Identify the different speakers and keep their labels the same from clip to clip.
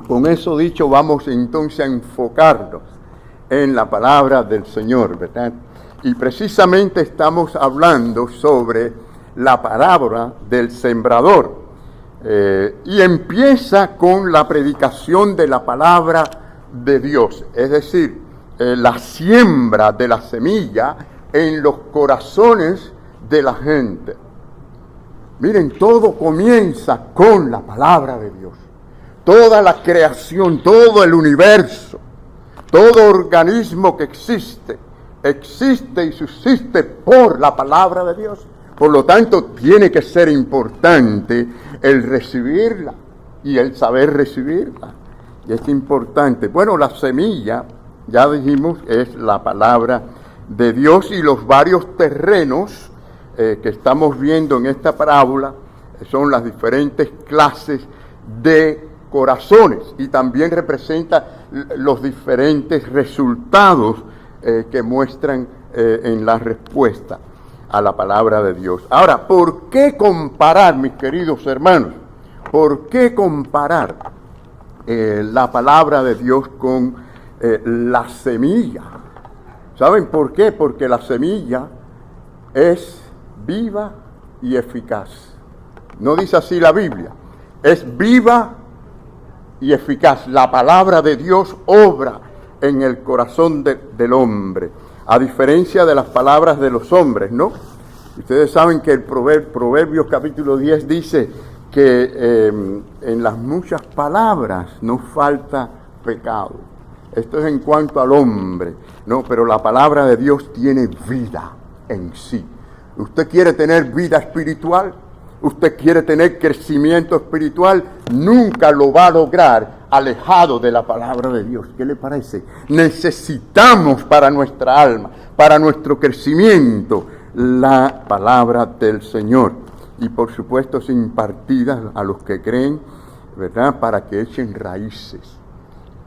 Speaker 1: con eso dicho, vamos entonces a enfocarnos en la palabra del Señor, ¿verdad? Y precisamente estamos hablando sobre la parábola del sembrador. Y empieza con la predicación de la palabra de Dios, es decir, la siembra de la semilla en los corazones de la gente. Miren, todo comienza con la palabra de Dios. Toda la creación, todo el universo, todo organismo que existe y subsiste por la palabra de Dios. Por lo tanto, tiene que ser importante el recibirla y el saber recibirla. Y es importante. Bueno, la semilla, ya dijimos, es la palabra de Dios, y los varios terrenos que estamos viendo en esta parábola son las diferentes clases de corazones, y también representa los diferentes resultados que muestran en la respuesta a la palabra de Dios. Ahora, ¿por qué comparar, mis queridos hermanos? ¿Por qué comparar la palabra de Dios con la semilla? ¿Saben por qué? Porque la semilla es viva y eficaz. No dice así la Biblia. Es viva y eficaz. La palabra de Dios obra en el corazón del hombre, a diferencia de las palabras de los hombres, ¿no? Ustedes saben que el Proverbios capítulo 10 dice que en las muchas palabras no falta pecado. Esto es en cuanto al hombre, ¿no? Pero la palabra de Dios tiene vida en sí. ¿Usted quiere tener vida espiritual? ¿Usted quiere tener crecimiento espiritual? Nunca lo va a lograr alejado de la palabra de Dios. ¿Qué le parece? Necesitamos para nuestra alma, para nuestro crecimiento, la palabra del Señor. Y por supuesto es impartida a los que creen, ¿verdad? Para que echen raíces.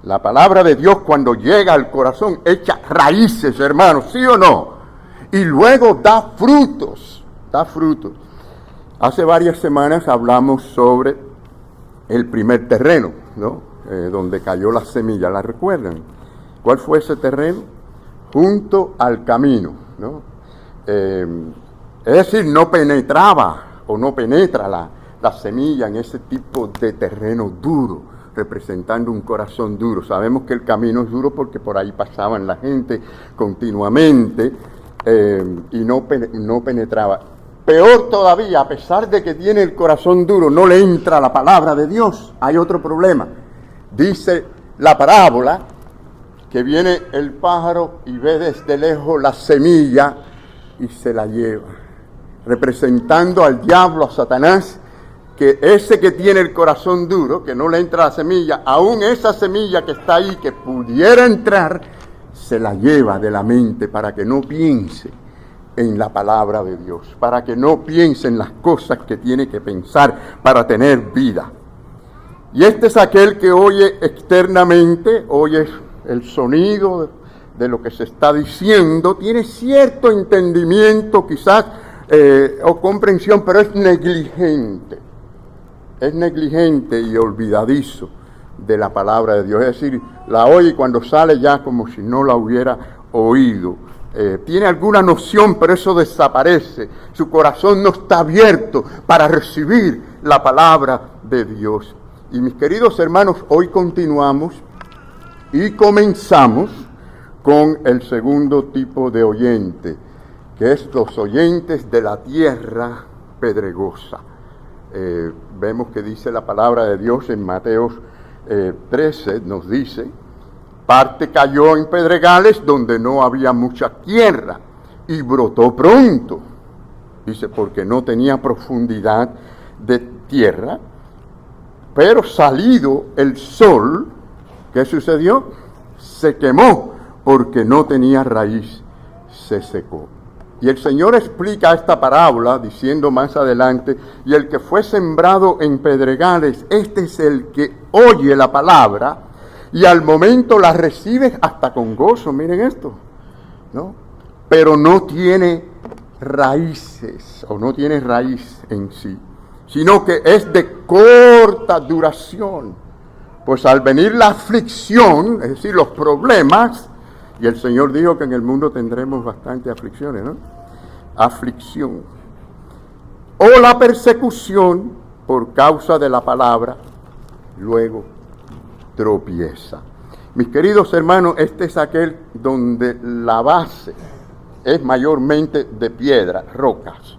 Speaker 1: La palabra de Dios, cuando llega al corazón, echa raíces, hermanos, ¿sí o no? Y luego da frutos, da frutos. Hace varias semanas hablamos sobre el primer terreno, ¿no? Donde cayó la semilla, ¿la recuerdan? ¿Cuál fue ese terreno? Junto al camino, ¿no? Es decir, no penetraba o no penetra la semilla en ese tipo de terreno duro, representando un corazón duro. Sabemos que el camino es duro porque por ahí pasaban la gente continuamente y no penetraba. Peor todavía, a pesar de que tiene el corazón duro, no le entra la palabra de Dios. Hay otro problema. Dice la parábola que viene el pájaro y ve desde lejos la semilla y se la lleva, representando al diablo, a Satanás, que ese que tiene el corazón duro, que no le entra la semilla, aún esa semilla que está ahí, que pudiera entrar, se la lleva de la mente para que no piense en la palabra de Dios, para que no piense en las cosas que tiene que pensar para tener vida. Y este es aquel que oye externamente, oye el sonido de lo que se está diciendo, tiene cierto entendimiento quizás o comprensión, pero es negligente y olvidadizo de la palabra de Dios. Es decir, la oye y cuando sale ya como si no la hubiera oído. Tiene alguna noción, pero eso desaparece. Su corazón no está abierto para recibir la palabra de Dios. Y mis queridos hermanos, hoy continuamos y comenzamos con el segundo tipo de oyente, que es los oyentes de la tierra pedregosa. Vemos que dice la palabra de Dios en Mateo 13, nos dice: parte cayó en pedregales donde no había mucha tierra y brotó pronto. Dice, porque no tenía profundidad de tierra, pero salido el sol, ¿qué sucedió? Se quemó porque no tenía raíz, se secó. Y el Señor explica esta parábola diciendo más adelante: y el que fue sembrado en pedregales, este es el que oye la palabra y al momento la recibe hasta con gozo. Miren esto, ¿no? Pero no tiene raíces, o no tiene raíz en sí, sino que es de corta duración. Pues al venir la aflicción, es decir, los problemas, y el Señor dijo que en el mundo tendremos bastantes aflicciones, ¿no? Aflicción. O la persecución por causa de la palabra, luego tropieza. Mis queridos hermanos, este es aquel donde la base es mayormente de piedra, rocas.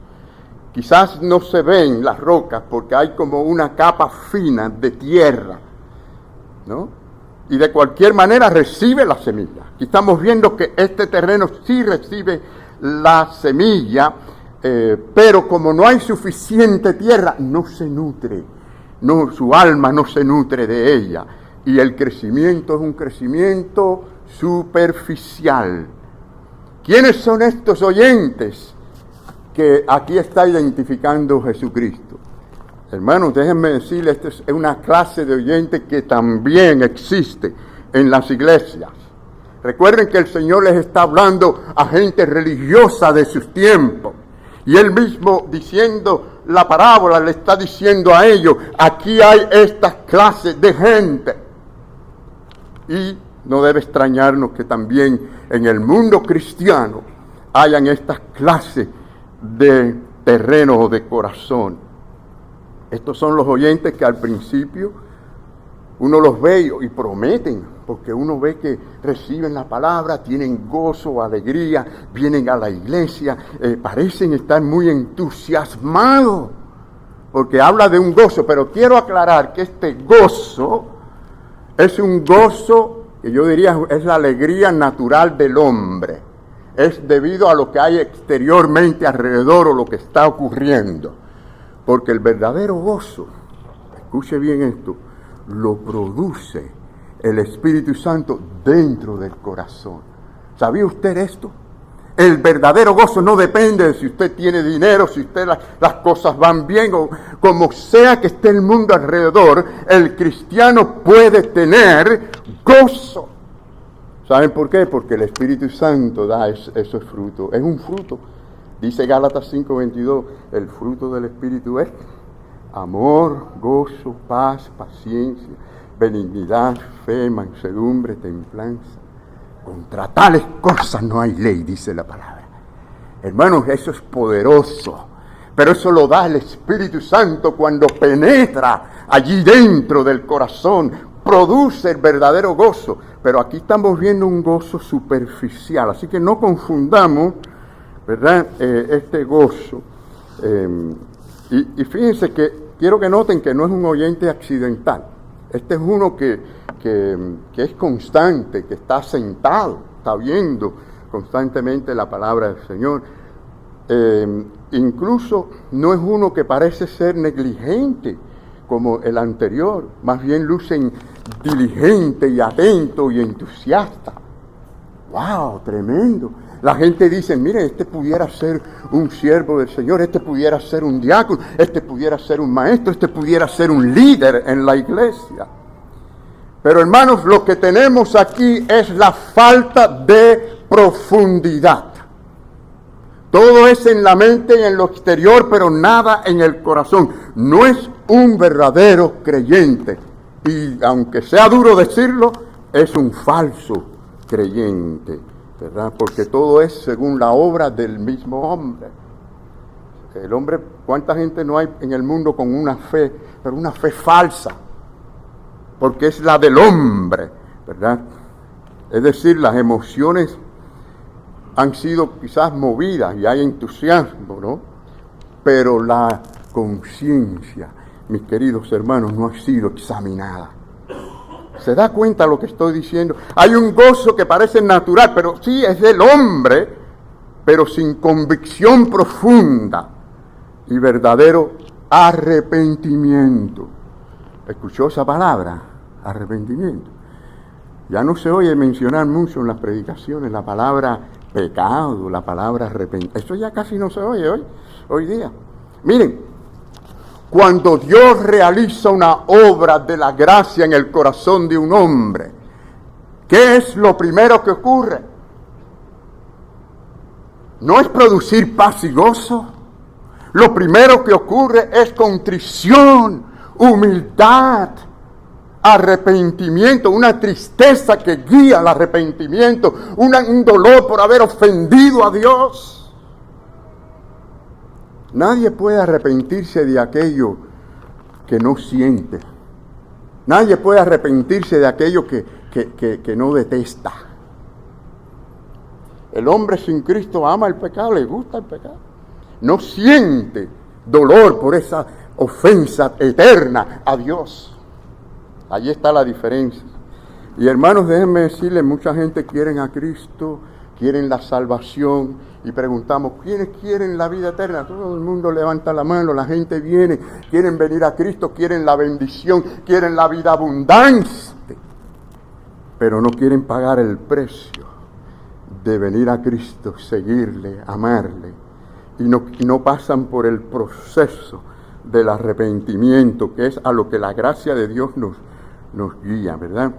Speaker 1: Quizás no se ven las rocas porque hay como una capa fina de tierra, ¿no? Y de cualquier manera recibe la semilla. Aquí estamos viendo que este terreno sí recibe la semilla, pero como no hay suficiente tierra, no se nutre. No, su alma no se nutre de ella. Y el crecimiento es un crecimiento superficial. ¿Quiénes son estos oyentes que aquí está identificando Jesucristo? Hermanos, déjenme decirles, esta es una clase de oyentes que también existe en las iglesias. Recuerden que el Señor les está hablando a gente religiosa de sus tiempos. Y Él mismo, diciendo la parábola, le está diciendo a ellos, aquí hay esta clase de gente. Y no debe extrañarnos que también en el mundo cristiano hayan estas clases de terreno o de corazón. Estos son los oyentes que al principio uno los ve y prometen, porque uno ve que reciben la palabra, tienen gozo, alegría, vienen a la iglesia, parecen estar muy entusiasmados, porque habla de un gozo, pero quiero aclarar que este gozo es un gozo que yo diría es la alegría natural del hombre. Es debido a lo que hay exteriormente alrededor o lo que está ocurriendo. Porque el verdadero gozo, escuche bien esto, lo produce el Espíritu Santo dentro del corazón. ¿Sabía usted esto? El verdadero gozo no depende de si usted tiene dinero, si usted las cosas van bien o como sea que esté el mundo alrededor, el cristiano puede tener gozo. ¿Saben por qué? Porque el Espíritu Santo da esos frutos. Es un fruto. Dice Gálatas 5:22, el fruto del Espíritu es amor, gozo, paz, paciencia, benignidad, fe, mansedumbre, templanza. Contra tales cosas no hay ley, dice la palabra. Hermanos, eso es poderoso. Pero eso lo da el Espíritu Santo cuando penetra allí dentro del corazón. Produce el verdadero gozo. Pero aquí estamos viendo un gozo superficial. Así que no confundamos, ¿verdad? Este gozo. Y fíjense que quiero que noten que no es un oyente accidental. Este es uno que es constante, que está sentado, está viendo constantemente la palabra del Señor. Incluso no es uno que parece ser negligente como el anterior, más bien lucen diligente y atento y entusiasta. ¡Wow! Tremendo. La gente dice, mire, este pudiera ser un siervo del Señor, este pudiera ser un diácono, este pudiera ser un maestro, este pudiera ser un líder en la iglesia. Pero hermanos, lo que tenemos aquí es la falta de profundidad. Todo es en la mente y en lo exterior, pero nada en el corazón. No es un verdadero creyente. Y aunque sea duro decirlo, es un falso creyente, ¿verdad? Porque todo es según la obra del mismo hombre. El hombre, ¿cuánta gente no hay en el mundo con una fe, pero una fe falsa? Porque es la del hombre, ¿verdad? Es decir, las emociones han sido quizás movidas y hay entusiasmo, ¿no? Pero la conciencia, mis queridos hermanos, no ha sido examinada. ¿Se da cuenta lo que estoy diciendo? Hay un gozo que parece natural, pero sí es del hombre, pero sin convicción profunda y verdadero arrepentimiento. ¿Escuchó esa palabra? Arrepentimiento. Ya no se oye mencionar mucho en las predicaciones la palabra pecado, la palabra arrepentimiento. Eso ya casi no se oye hoy día. Miren, cuando Dios realiza una obra de la gracia en el corazón de un hombre, ¿qué es lo primero que ocurre? No es producir paz y gozo. Lo primero que ocurre es contrición, humildad. arrepentimiento, una tristeza que guía al arrepentimiento, un dolor por haber ofendido a Dios. Nadie puede arrepentirse de aquello que no siente. Nadie puede arrepentirse de aquello que no detesta. El hombre sin Cristo ama el pecado, le gusta el pecado. No siente dolor por esa ofensa eterna a Dios. Allí está la diferencia. Y hermanos, déjenme decirles, mucha gente quiere a Cristo, quieren la salvación, y preguntamos, ¿quiénes quieren la vida eterna? Todo el mundo levanta la mano, la gente viene, quieren venir a Cristo, quieren la bendición, quieren la vida abundante, pero no quieren pagar el precio de venir a Cristo, seguirle, amarle, y no pasan por el proceso del arrepentimiento, que es a lo que la gracia de Dios nos guía, ¿verdad?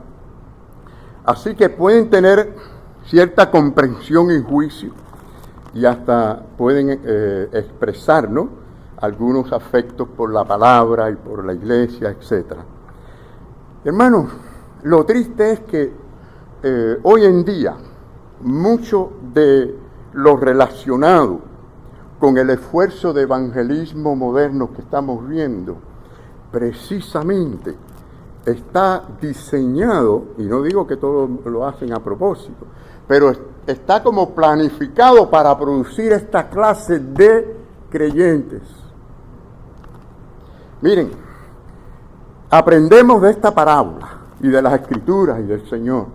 Speaker 1: Así que pueden tener cierta comprensión y juicio, y hasta pueden expresar, ¿no?, algunos afectos por la palabra y por la iglesia, etc. Hermanos, lo triste es que hoy en día mucho de lo relacionado con el esfuerzo de evangelismo moderno que estamos viendo, precisamente está diseñado, y no digo que todos lo hacen a propósito, pero está como planificado para producir esta clase de creyentes. Miren, aprendemos de esta parábola y de las Escrituras y del Señor,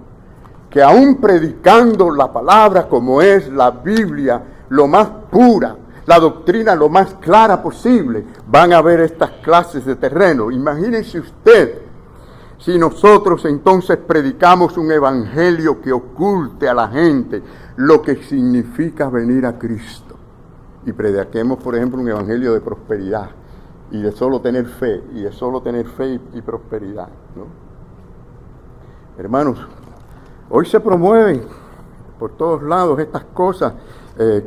Speaker 1: que aún predicando la palabra como es la Biblia, lo más pura, la doctrina lo más clara posible, van a haber estas clases de terreno. Imagínense usted, si nosotros entonces predicamos un evangelio que oculte a la gente lo que significa venir a Cristo, y prediquemos, por ejemplo, un evangelio de prosperidad, y de solo tener fe, y prosperidad, ¿no? Hermanos, hoy se promueven por todos lados estas cosas,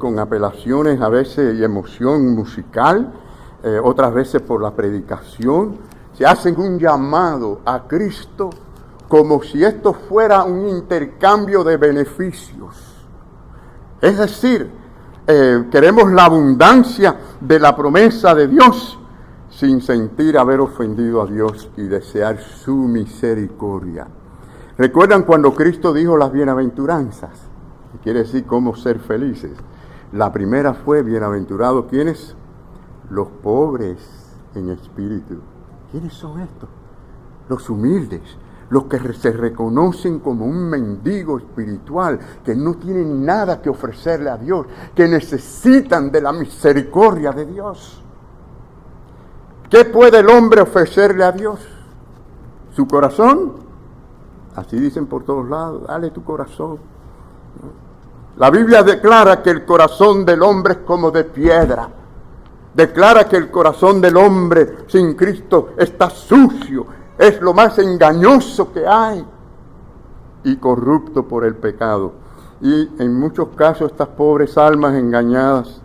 Speaker 1: con apelaciones a veces y emoción musical, otras veces por la predicación. Se hacen un llamado a Cristo como si esto fuera un intercambio de beneficios. Es decir, queremos la abundancia de la promesa de Dios sin sentir haber ofendido a Dios y desear su misericordia. ¿Recuerdan cuando Cristo dijo las bienaventuranzas? Quiere decir cómo ser felices. La primera fue, bienaventurados, ¿quiénes? Los pobres en espíritu. ¿Quiénes son estos? Los humildes, los que se reconocen como un mendigo espiritual, que no tienen nada que ofrecerle a Dios, que necesitan de la misericordia de Dios. ¿Qué puede el hombre ofrecerle a Dios? ¿Su corazón? Así dicen por todos lados, dale tu corazón. La Biblia declara que el corazón del hombre es como de piedra. Declara que el corazón del hombre sin Cristo está sucio, es lo más engañoso que hay y corrupto por el pecado. Y en muchos casos estas pobres almas engañadas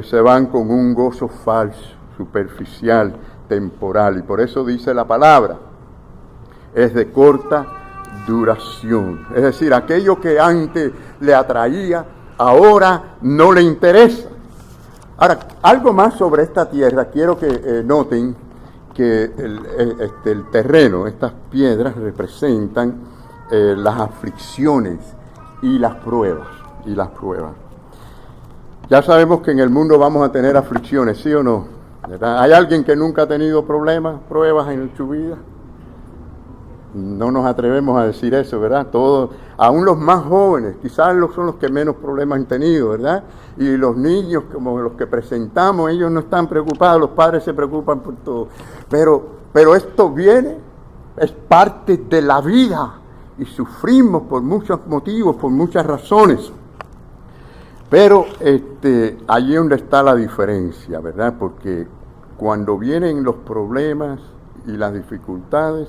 Speaker 1: se van con un gozo falso, superficial, temporal. Y por eso dice la palabra, es de corta duración. Es decir, aquello que antes le atraía, ahora no le interesa. Ahora, algo más sobre esta tierra. Quiero que noten que el terreno, estas piedras representan las aflicciones y las pruebas. Ya sabemos que en el mundo vamos a tener aflicciones, ¿sí o no? ¿Verdad? ¿Hay alguien que nunca ha tenido problemas, pruebas en su vida? No nos atrevemos a decir eso, ¿verdad? Todos, aún los más jóvenes, quizás son los que menos problemas han tenido, ¿verdad? Y los niños, como los que presentamos, ellos no están preocupados, los padres se preocupan por todo. Pero esto viene, es parte de la vida, y sufrimos por muchos motivos, por muchas razones. Pero allí es donde está la diferencia, ¿verdad? Porque cuando vienen los problemas y las dificultades,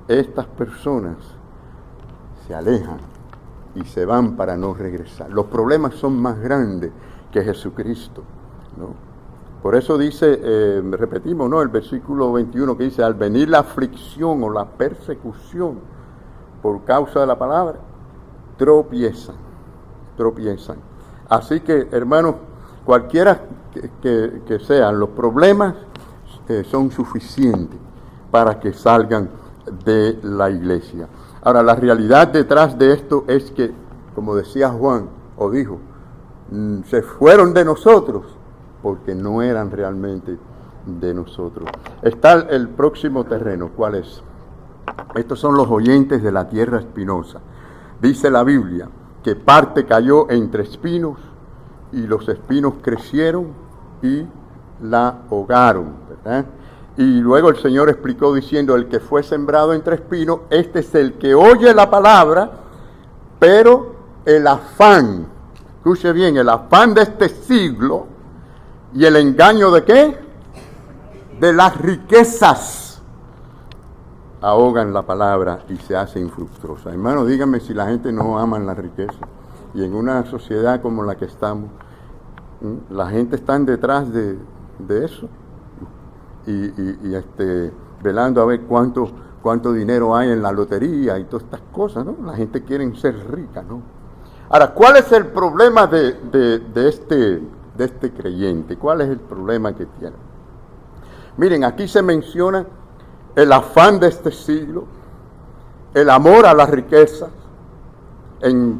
Speaker 1: estas personas se alejan y se van para no regresar. Los problemas son más grandes que Jesucristo, ¿no? Por eso dice, repetimos, ¿no? El versículo 21 que dice, al venir la aflicción o la persecución por causa de la palabra, tropiezan. Así que, hermanos, cualquiera que sean los problemas, son suficientes para que salgan de la iglesia. Ahora, la realidad detrás de esto es que, como decía Juan, o dijo, se fueron de nosotros porque no eran realmente de nosotros. Está el próximo terreno, ¿cuál es? Estos son los oyentes de la tierra espinosa. Dice la Biblia que parte cayó entre espinos y los espinos crecieron y la ahogaron, ¿verdad? Y luego el Señor explicó diciendo, el que fue sembrado entre espinos, este es el que oye la palabra, pero el afán, escuche bien, el afán de este siglo y el engaño de ¿qué? De las riquezas ahogan la palabra y se hace infructuosa. Hermano, díganme si la gente no ama la riqueza. Y en una sociedad como la que estamos, la gente está detrás de eso y velando a ver cuánto dinero hay en la lotería y todas estas cosas, ¿no? La gente quiere ser rica, ¿no? Ahora, ¿cuál es el problema de este creyente? ¿Cuál es el problema que tiene? Miren, aquí se menciona el afán de este siglo, el amor a las riquezas.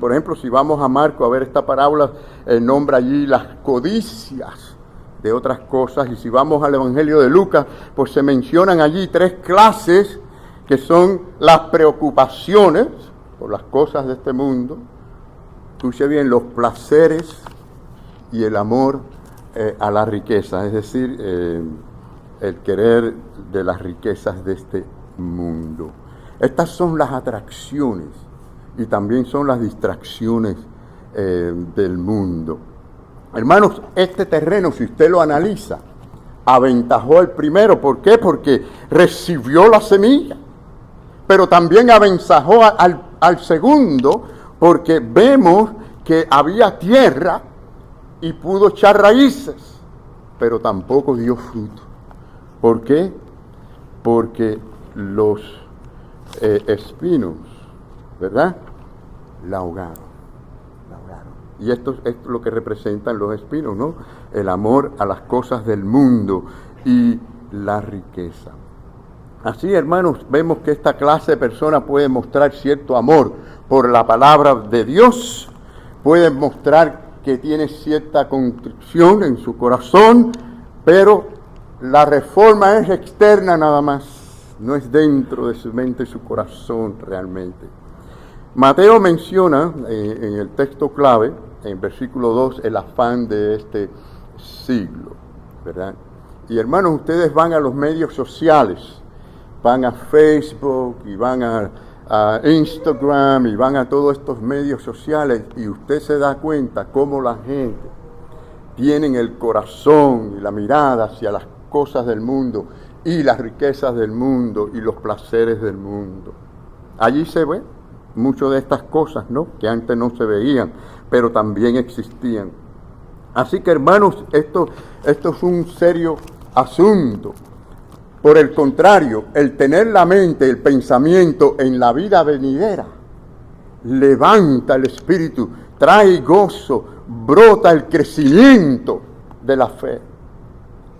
Speaker 1: Por ejemplo, si vamos a Marcos a ver esta parábola, nombra allí las codicias de otras cosas. Y si vamos al Evangelio de Lucas, pues se mencionan allí 3 clases que son las preocupaciones por las cosas de este mundo. Escuche bien, los placeres y el amor a la riqueza, es decir, el querer de las riquezas de este mundo. Estas son las atracciones y también son las distracciones del mundo. Hermanos, este terreno, si usted lo analiza, aventajó el primero. ¿Por qué? Porque recibió la semilla, pero también aventajó al segundo, porque vemos que había tierra y pudo echar raíces, pero tampoco dio fruto. ¿Por qué? Porque los espinos, ¿verdad?, la ahogaron. Y esto es lo que representan los espinos, ¿no? El amor a las cosas del mundo y la riqueza. Así, hermanos, vemos que esta clase de persona puede mostrar cierto amor por la palabra de Dios, puede mostrar que tiene cierta contrición en su corazón, pero la reforma es externa nada más, no es dentro de su mente y su corazón realmente. Mateo menciona en el texto clave, en versículo 2, el afán de este siglo, ¿verdad? Y hermanos, ustedes van a los medios sociales, van a Facebook y van a Instagram y van a todos estos medios sociales, y usted se da cuenta cómo la gente tiene el corazón y la mirada hacia las cosas del mundo y las riquezas del mundo y los placeres del mundo. Allí se ve muchas de estas cosas, ¿no?, que antes no se veían, pero también existían. Así que, hermanos, esto es un serio asunto. Por el contrario, el tener la mente, el pensamiento en la vida venidera, levanta el espíritu, trae gozo, brota el crecimiento de la fe.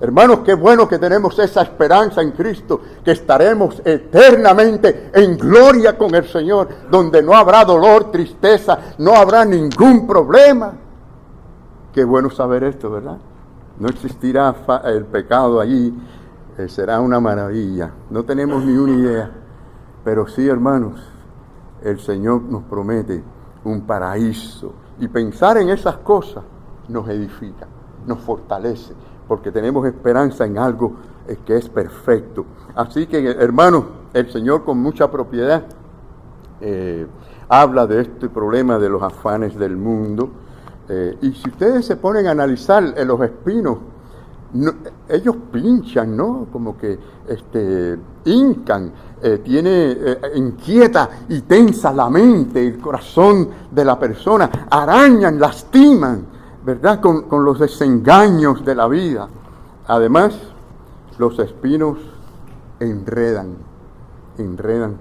Speaker 1: Hermanos, qué bueno que tenemos esa esperanza en Cristo, que estaremos eternamente en gloria con el Señor, donde no habrá dolor, tristeza, no habrá ningún problema. Qué bueno saber esto, ¿verdad? No existirá el pecado allí, será una maravilla. No tenemos ni una idea, pero sí, hermanos, el Señor nos promete un paraíso, y pensar en esas cosas nos edifica, nos fortalece, porque tenemos esperanza en algo que es perfecto. Así que, hermanos, el Señor con mucha propiedad habla de este problema de los afanes del mundo. Y si ustedes se ponen a analizar los espinos, ellos pinchan, ¿no? Como que hincan, inquieta y tensa la mente, el corazón de la persona, arañan, lastiman, ¿verdad?, con los desengaños de la vida. Además, los espinos enredan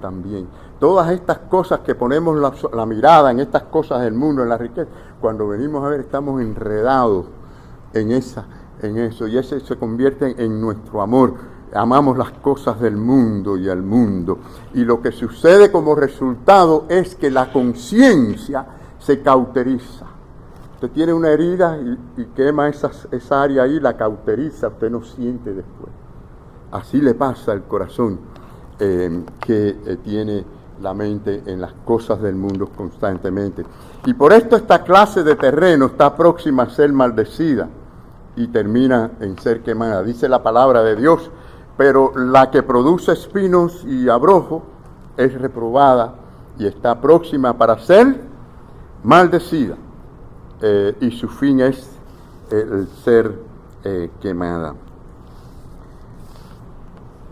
Speaker 1: también. Todas estas cosas que ponemos la mirada en estas cosas del mundo, en la riqueza, cuando venimos a ver estamos enredados en eso, y ese se convierte en nuestro amor. Amamos las cosas del mundo y al mundo. Y lo que sucede como resultado es que la conciencia se cauteriza. Usted tiene una herida y quema esa área ahí, la cauteriza, usted no siente después. Así le pasa al corazón que tiene la mente en las cosas del mundo constantemente. Y por esto esta clase de terreno está próxima a ser maldecida y termina en ser quemada. Dice la palabra de Dios, pero la que produce espinos y abrojo es reprobada y está próxima para ser maldecida. Y su fin es el ser quemada.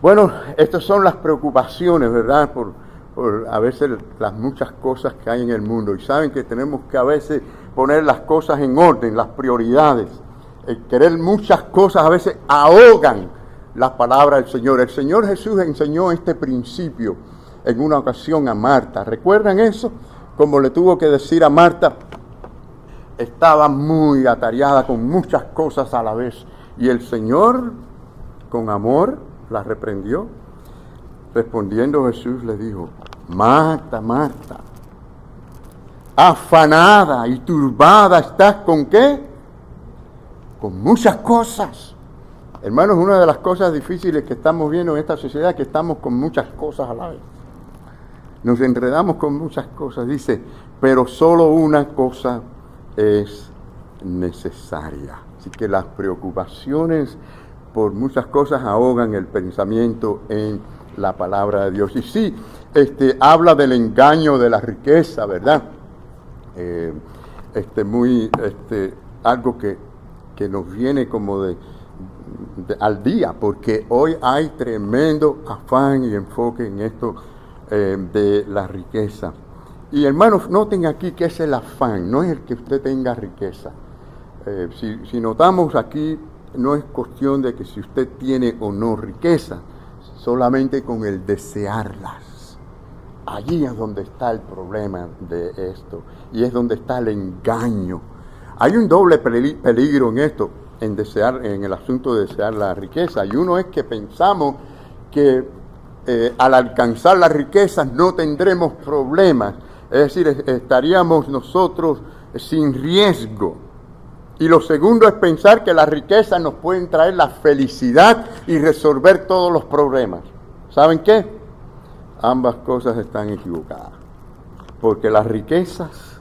Speaker 1: Bueno, estas son las preocupaciones, ¿verdad? Por a veces las muchas cosas que hay en el mundo. Y saben que tenemos que a veces poner las cosas en orden, las prioridades. El querer muchas cosas a veces ahogan la palabra del Señor. El Señor Jesús enseñó este principio en una ocasión a Marta. ¿Recuerdan eso? Como le tuvo que decir a Marta, estaba muy atareada con muchas cosas a la vez. Y el Señor, con amor, la reprendió. Respondiendo Jesús le dijo, Marta, Marta, afanada y turbada estás ¿con qué? Con muchas cosas. Hermanos, una de las cosas difíciles que estamos viendo en esta sociedad es que estamos con muchas cosas a la vez. Nos enredamos con muchas cosas. Dice, pero solo una cosa es necesaria. Así que las preocupaciones por muchas cosas ahogan el pensamiento en la palabra de Dios. Y sí, habla del engaño de la riqueza, ¿verdad? Algo que nos viene como al día, porque hoy hay tremendo afán y enfoque en esto de la riqueza. Y hermanos, noten aquí que es el afán, no es el que usted tenga riqueza. Si notamos aquí, no es cuestión de que si usted tiene o no riqueza, solamente con el desearlas. Allí es donde está el problema de esto, y es donde está el engaño. Hay un doble peligro en esto, en el asunto de desear la riqueza, y uno es que pensamos que al alcanzar las riquezas no tendremos problemas, es decir, estaríamos nosotros sin riesgo. Y lo segundo es pensar que las riquezas nos pueden traer la felicidad y resolver todos los problemas. ¿Saben qué? Ambas cosas están equivocadas. Porque las riquezas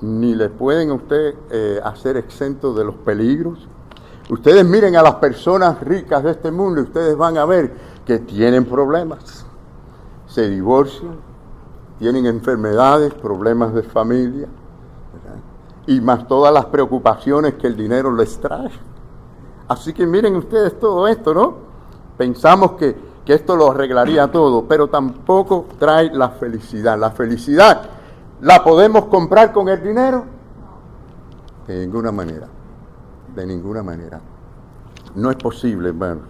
Speaker 1: ni le pueden a usted hacer exento de los peligros. Ustedes miren a las personas ricas de este mundo y ustedes van a ver que tienen problemas. Se divorcian, tienen enfermedades, problemas de familia, ¿verdad? Y más todas las preocupaciones que el dinero les trae. Así que miren ustedes todo esto, ¿no? Pensamos que esto lo arreglaría todo, pero tampoco trae la felicidad. La felicidad, ¿la podemos comprar con el dinero? De ninguna manera. De ninguna manera. No es posible, hermanos.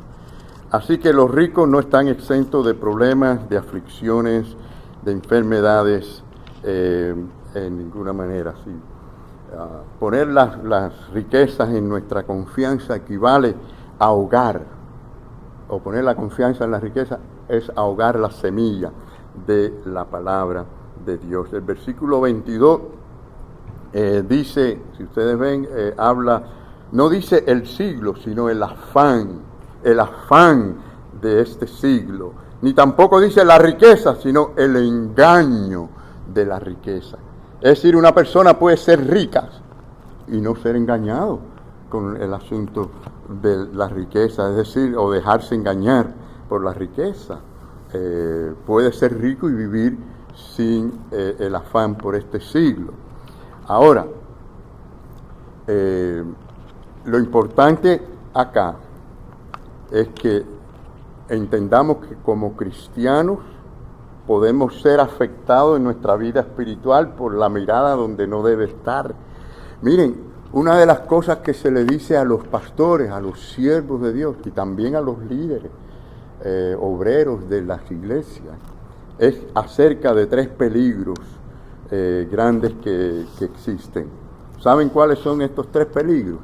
Speaker 1: Así que los ricos no están exentos de problemas, de aflicciones, de enfermedades, en ninguna manera, sí. Poner las riquezas en nuestra confianza equivale a ahogar, o poner la confianza en la riqueza es ahogar la semilla de la palabra de Dios. El versículo 22 dice, si ustedes ven, no dice el siglo, sino el afán de este siglo. Ni tampoco dice la riqueza, sino el engaño de la riqueza. Es decir, una persona puede ser rica y no ser engañado con el asunto de la riqueza, es decir, o dejarse engañar por la riqueza. Puede ser rico y vivir sin el afán por este siglo. Ahora, lo importante acá es que entendamos que como cristianos podemos ser afectados en nuestra vida espiritual por la mirada donde no debe estar. Miren, Una de las cosas que se le dice a los pastores, a los siervos de Dios y también a los líderes, obreros de las iglesias, es acerca de 3 peligros grandes que existen. ¿Saben cuáles son estos 3 peligros?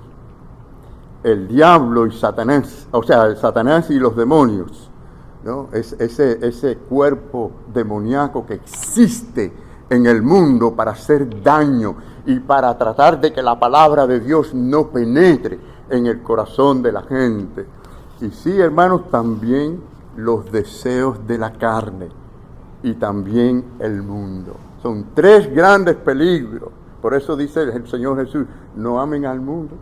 Speaker 1: El diablo y Satanás, o sea, Satanás y los demonios, ¿no? Ese cuerpo demoníaco que existe en el mundo para hacer daño y para tratar de que la palabra de Dios no penetre en el corazón de la gente. Y sí, hermanos, también los deseos de la carne y también el mundo. Son 3 grandes peligros. Por eso dice el Señor Jesús, no amen al mundo,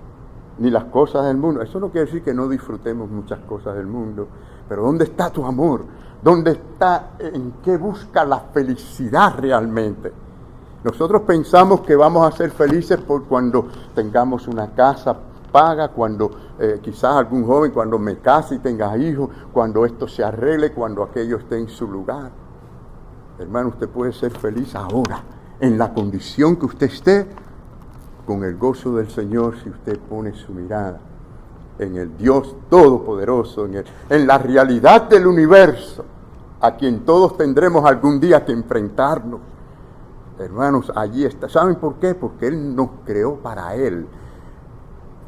Speaker 1: ni las cosas del mundo. Eso no quiere decir que no disfrutemos muchas cosas del mundo, pero ¿dónde está tu amor? ¿Dónde está, en qué busca la felicidad realmente? Nosotros pensamos que vamos a ser felices por cuando tengamos una casa paga, cuando quizás algún joven, cuando me case y tenga hijos, cuando esto se arregle, cuando aquello esté en su lugar. Hermano, usted puede ser feliz ahora, en la condición que usted esté, con el gozo del Señor, si usted pone su mirada en el Dios Todopoderoso, en la realidad del universo, a quien todos tendremos algún día que enfrentarnos. Hermanos, allí está. ¿Saben por qué? Porque Él nos creó para Él.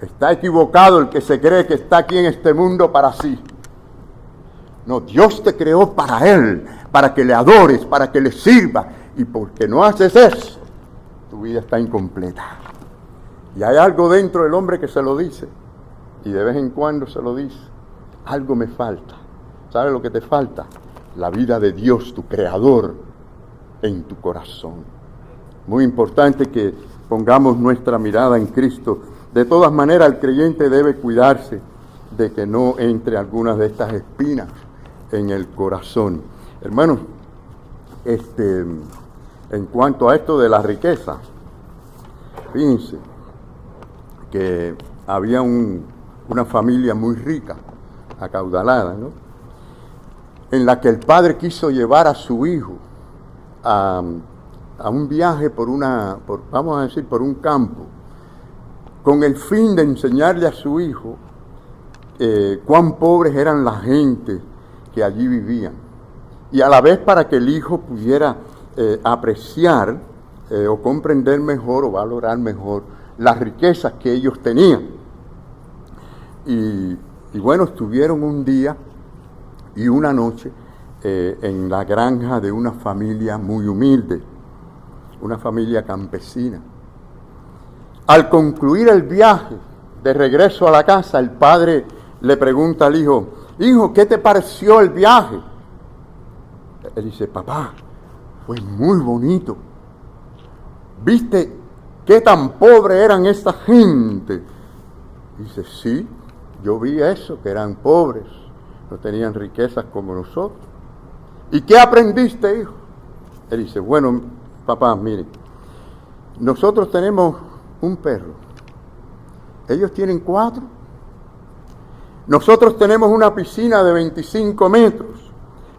Speaker 1: Está equivocado el que se cree que está aquí en este mundo para sí. No, Dios te creó para Él, para que le adores, para que le sirva. Y porque no haces eso, tu vida está incompleta. Y hay algo dentro del hombre que se lo dice. Y de vez en cuando se lo dice. Algo me falta. ¿Sabes lo que te falta? La vida de Dios, tu Creador, en tu corazón. Muy importante que pongamos nuestra mirada en Cristo. De todas maneras, el creyente debe cuidarse de que no entre algunas de estas espinas en el corazón. Hermanos, en cuanto a esto de la riqueza, fíjense que había una familia muy rica, acaudalada, ¿no? En la que el padre quiso llevar a su hijo a un viaje por un campo, con el fin de enseñarle a su hijo cuán pobres eran la gente que allí vivían, y a la vez para que el hijo pudiera apreciar o comprender mejor o valorar mejor las riquezas que ellos tenían. Y bueno, estuvieron un día y una noche en la granja de una familia muy humilde, una familia campesina. Al concluir el viaje de regreso a la casa, el padre le pregunta al hijo, hijo, ¿qué te pareció el viaje? Él dice, papá, fue muy bonito. ¿Viste qué tan pobre eran esta gente? Dice, sí, yo vi eso, que eran pobres, no tenían riquezas como nosotros. ¿Y qué aprendiste, hijo? Él dice, bueno, papá, mire, nosotros tenemos un perro, ellos tienen 4, nosotros tenemos una piscina de 25 metros,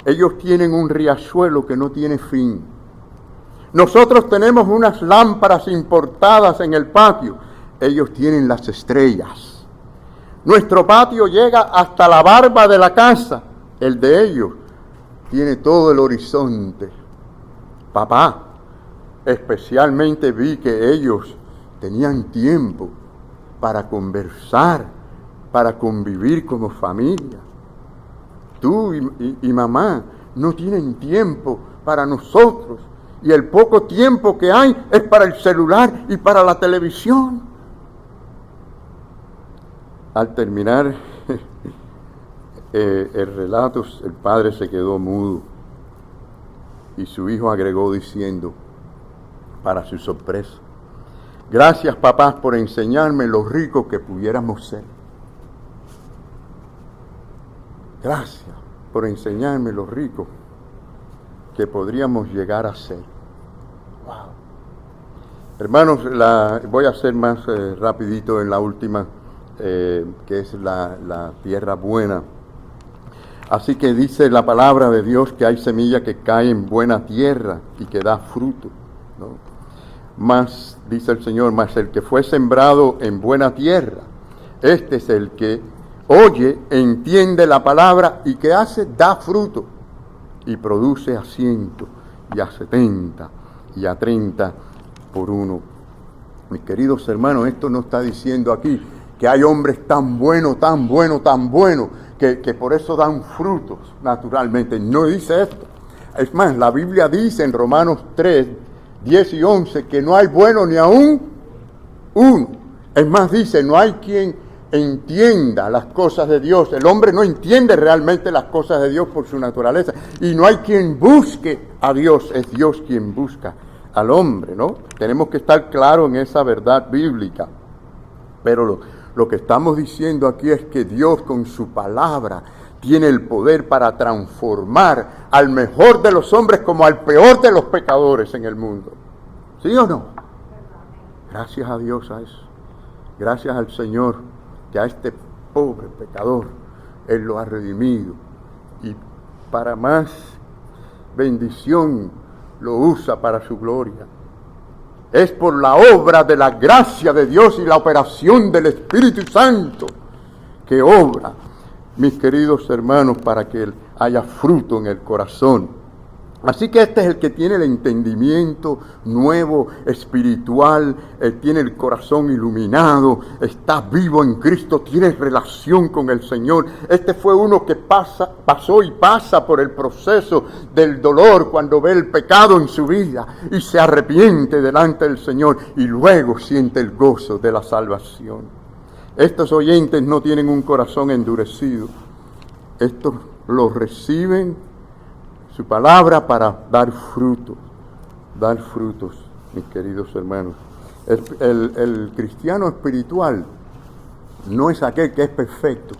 Speaker 1: ellos tienen un riachuelo que no tiene fin, nosotros tenemos unas lámparas importadas en el patio, ellos tienen las estrellas, nuestro patio llega hasta la barba de la casa, el de ellos tiene todo el horizonte. Papá, especialmente vi que ellos tenían tiempo para conversar, para convivir como familia. Tú y mamá no tienen tiempo para nosotros, y el poco tiempo que hay es para el celular y para la televisión. Al terminar el relato, el padre se quedó mudo y su hijo agregó diciendo, para su sorpresa, gracias, papás, por enseñarme lo rico que pudiéramos ser. Gracias por enseñarme lo rico que podríamos llegar a ser. Wow. Hermanos, voy a hacer más rapidito en la última, que es la tierra buena. Así que dice la palabra de Dios que hay semilla que cae en buena tierra y que da fruto, ¿no? Mas, dice el Señor, mas el que fue sembrado en buena tierra, este es el que oye, entiende la palabra y ¿qué hace? Da fruto y produce a 100 y a 70 y a 30 por uno. Mis queridos hermanos, esto no está diciendo aquí que hay hombres tan buenos, que por eso dan frutos naturalmente. No dice esto. Es más, la Biblia dice en Romanos 3, 10 y 11 que no hay bueno ni aún uno. Es más, dice, no hay quien entienda las cosas de Dios. El hombre no entiende realmente las cosas de Dios por su naturaleza. Y no hay quien busque a Dios. Es Dios quien busca al hombre, ¿no? Tenemos que estar claros en esa verdad bíblica. Pero lo que estamos diciendo aquí es que Dios con su palabra tiene el poder para transformar al mejor de los hombres como al peor de los pecadores en el mundo. ¿Sí o no? Gracias a Dios a eso. Gracias al Señor que a este pobre pecador Él lo ha redimido. Y para más bendición lo usa para su gloria. Es por la obra de la gracia de Dios y la operación del Espíritu Santo que obra, mis queridos hermanos, para que haya fruto en el corazón. Así que este es el que tiene el entendimiento nuevo, espiritual, tiene el corazón iluminado, está vivo en Cristo, tiene relación con el Señor. Este fue uno que pasó y pasa por el proceso del dolor cuando ve el pecado en su vida y se arrepiente delante del Señor y luego siente el gozo de la salvación. Estos oyentes no tienen un corazón endurecido. Estos los reciben su palabra para dar frutos, mis queridos hermanos. El cristiano espiritual no es aquel que es perfecto.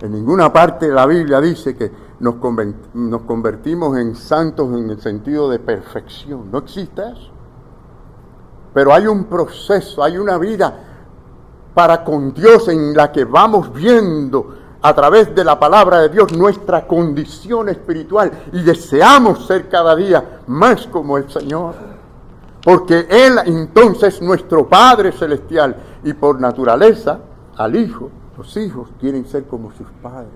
Speaker 1: En ninguna parte de la Biblia dice que nos convertimos en santos en el sentido de perfección. No existe eso. Pero hay un proceso, hay una vida para con Dios en la que vamos viendo a través de la palabra de Dios nuestra condición espiritual y deseamos ser cada día más como el Señor. Porque Él entonces es nuestro Padre Celestial y por naturaleza al Hijo, los hijos quieren ser como sus padres.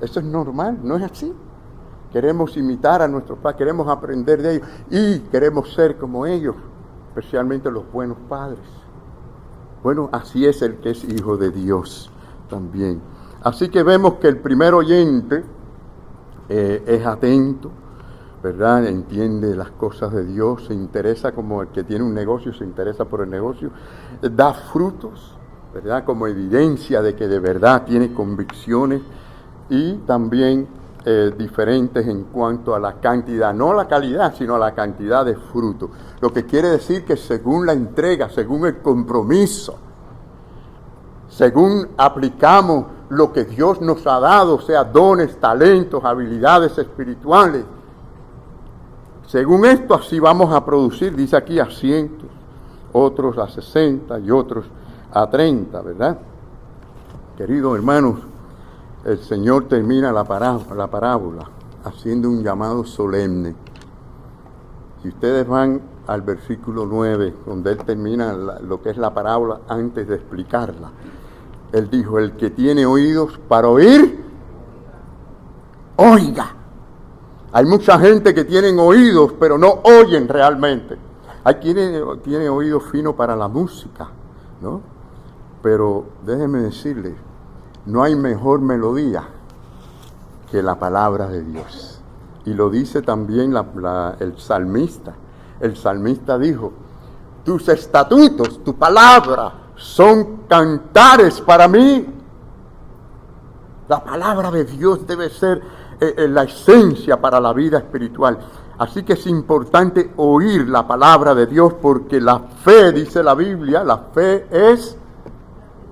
Speaker 1: Eso es normal, ¿no es así? Queremos imitar a nuestros padres, queremos aprender de ellos y queremos ser como ellos, especialmente los buenos padres. Bueno, así es el que es hijo de Dios también. Así que vemos que el primer oyente es atento, ¿verdad? Entiende las cosas de Dios, se interesa como el que tiene un negocio, se interesa por el negocio, da frutos, ¿verdad? Como evidencia de que de verdad tiene convicciones y también diferentes en cuanto a la cantidad, no la calidad, sino la cantidad de frutos. Lo que quiere decir que según la entrega, según el compromiso, según aplicamos lo que Dios nos ha dado, sea dones, talentos, habilidades espirituales, según esto así vamos a producir, dice aquí, a 100, otros a 60 y otros a 30, ¿verdad? Queridos hermanos, el Señor termina la parábola haciendo un llamado solemne. Si ustedes van al versículo 9, donde Él termina lo que es la parábola antes de explicarla, Él dijo, el que tiene oídos para oír, oiga. Hay mucha gente que tienen oídos, pero no oyen realmente. Hay quien tiene oídos finos para la música, ¿no? Pero déjenme decirles, no hay mejor melodía que la palabra de Dios. Y lo dice también el salmista. El salmista dijo, tus estatutos, tu palabra, son cantares para mí. La palabra de Dios debe ser la esencia para la vida espiritual. Así que es importante oír la palabra de Dios porque la fe, dice la Biblia, la fe es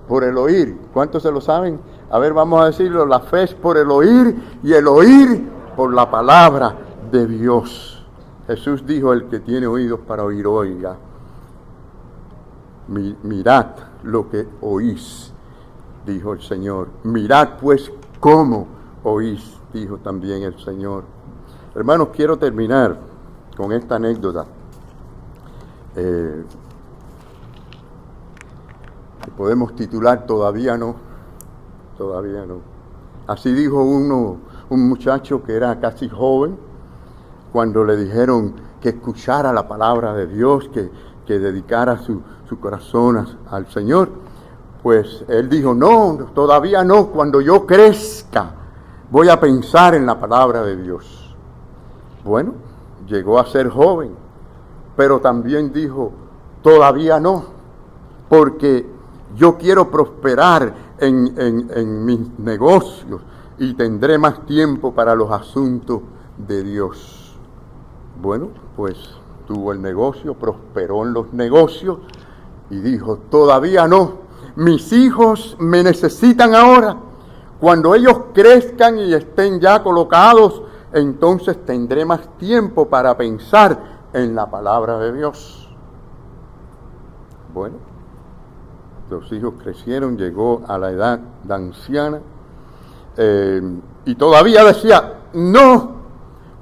Speaker 1: por el oír. ¿Cuántos se lo saben? A ver, vamos a decirlo. La fe es por el oír y el oír por la palabra de Dios. Jesús dijo, el que tiene oídos para oír, oiga. Mirad lo que oís, dijo el Señor. Mirad pues cómo oís, dijo también el Señor. Hermanos, quiero terminar con esta anécdota. que podemos titular Todavía no, todavía no. Así dijo un muchacho que era casi joven, cuando le dijeron que escuchara la palabra de Dios, que dedicara su corazón al Señor. Pues él dijo, no, todavía no, cuando yo crezca voy a pensar en la palabra de Dios. Bueno, llegó a ser joven, pero también dijo, todavía no, porque yo quiero prosperar en mis negocios y tendré más tiempo para los asuntos de Dios. Bueno, pues tuvo el negocio, prosperó en los negocios y dijo, todavía no, mis hijos me necesitan ahora. Cuando ellos crezcan y estén ya colocados, entonces tendré más tiempo para pensar en la palabra de Dios. Bueno, los hijos crecieron, llegó a la edad de anciana, y todavía decía, no,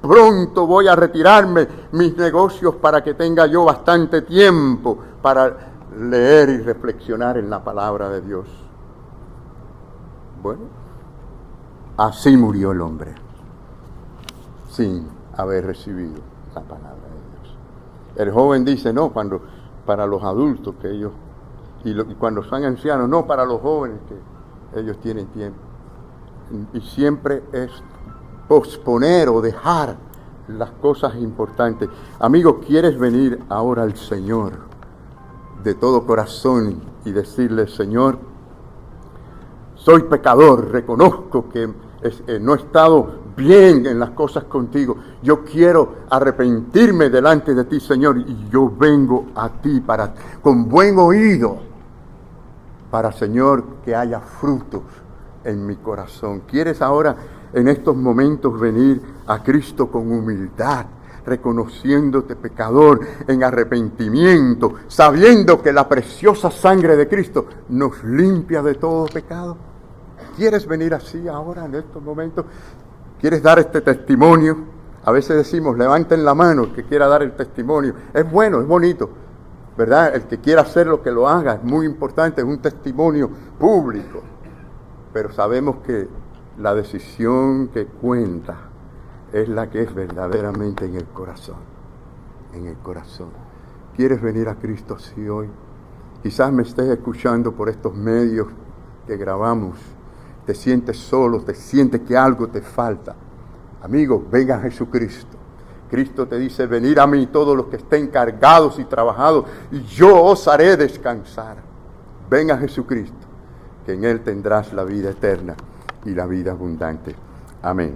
Speaker 1: pronto voy a retirarme mis negocios para que tenga yo bastante tiempo para leer y reflexionar en la palabra de Dios. Bueno, así murió el hombre, sin haber recibido la palabra de Dios. El joven dice, no, cuando para los adultos que ellos, y cuando son ancianos, no, para los jóvenes que ellos tienen tiempo. Y siempre es posponer o dejar las cosas importantes. Amigo, ¿quieres venir ahora al Señor de todo corazón y decirle, Señor, soy pecador, reconozco que no he estado bien en las cosas contigo, yo quiero arrepentirme delante de ti, Señor, y yo vengo a ti con buen oído, para, Señor, que haya frutos en mi corazón? ¿Quieres ahora en estos momentos venir a Cristo con humildad, reconociéndote pecador, en arrepentimiento, sabiendo que la preciosa sangre de Cristo nos limpia de todo pecado? ¿Quieres venir así ahora en estos momentos? ¿Quieres dar este testimonio? A veces decimos, levanten la mano el que quiera dar el testimonio. Es bueno, es bonito, ¿verdad? El que quiera hacerlo, que lo haga, es muy importante, es un testimonio público. Pero sabemos que la decisión que cuenta es la que es verdaderamente en el corazón. En el corazón. ¿Quieres venir a Cristo así hoy? Quizás me estés escuchando por estos medios que grabamos. Te sientes solo, te sientes que algo te falta. Amigo, venga a Jesucristo. Cristo te dice, venid a mí todos los que estén cargados y trabajados, y yo os haré descansar. Ven a Jesucristo, que en Él tendrás la vida eterna y la vida abundante. Amén.